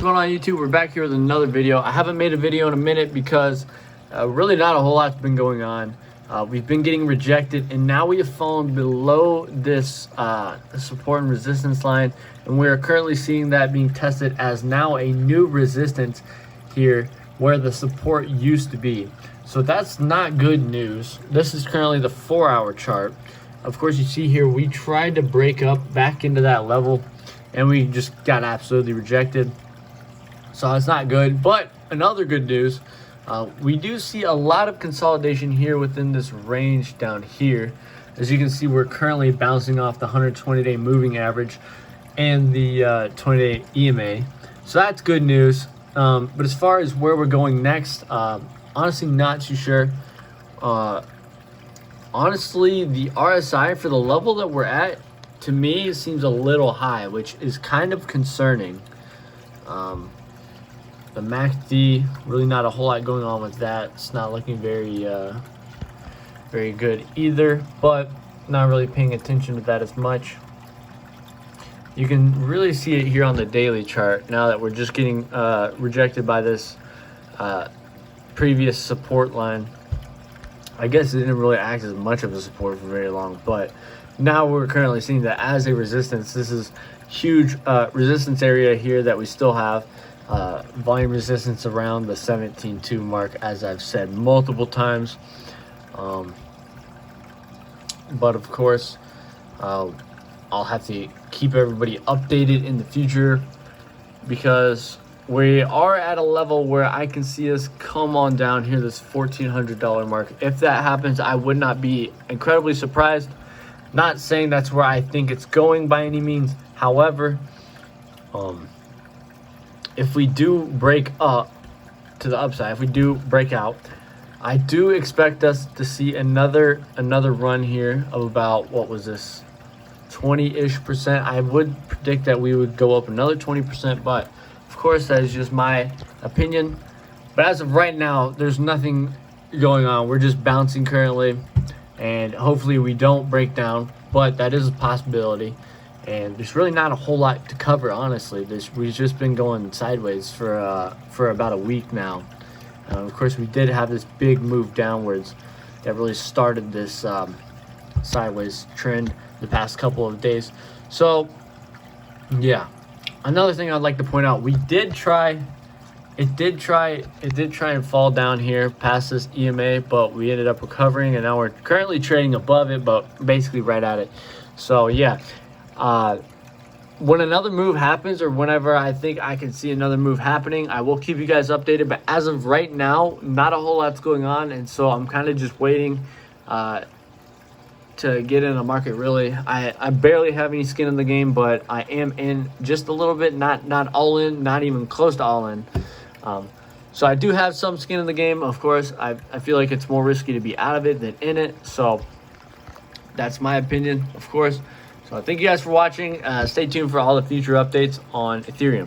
What's going on, YouTube? We're back here with another video. I haven't made a video in a minute because really not a whole lot's been going on. We've been getting rejected, and now we have fallen below this support and resistance line, and we are currently seeing that being tested as now a new resistance here where the support used to be. So that's not good news. This is currently the 4-hour chart. Of course, you see here we tried to break up back into that level, and we just got absolutely rejected. So it's not good. But another good news, we do see a lot of consolidation here within this range down here. As you can see, we're currently bouncing off the 120-day moving average and the 20-day EMA. So that's good news. But as far as where we're going next, honestly not too sure. Honestly, the RSI for the level that we're at, to me, seems a little high, which is kind of concerning. The MACD, really not a whole lot going on with that. It's not looking very good either, but not really paying attention to that as much. You can really see it here on the daily chart now that we're just getting rejected by this previous support line. I guess it didn't really act as much of a support for very long, but now we're currently seeing that as a resistance. This is huge resistance area here that we still have. Volume resistance around the 17.2 mark, as I've said multiple times. But of course, I'll have to keep everybody updated in the future, because we are at a level where I can see us come on down here, this $1,400 mark. If that happens, I would not be incredibly surprised. Not saying that's where I think it's going by any means. However, if we do break up to the upside, if we do break out, I do expect us to see another run here of about, what was this, 20-ish%. I would predict that we would go up another 20%, but of course that is just my opinion. But as of right now, there's nothing going on. We're just bouncing currently, and hopefully we don't break down, but that is a possibility. And there's really not a whole lot to cover, honestly. We've just been going sideways for about a week now. Of course, we did have this big move downwards that really started this sideways trend the past couple of days. So yeah, another thing I'd like to point out, it did try and fall down here past this EMA, but we ended up recovering, and now we're currently trading above it, but basically right at it. So yeah, when another move happens, or whenever I think I can see another move happening, I will keep you guys updated. But as of right now, not a whole lot's going on, and so I'm kind of just waiting to get in the market. Really, I barely have any skin in the game, but I am in just a little bit, not all in, not even close to all in. So I do have some skin in the game. Of course, I feel like it's more risky to be out of it than in it, so that's my opinion, of course. So thank you guys for watching. Stay tuned for all the future updates on Ethereum.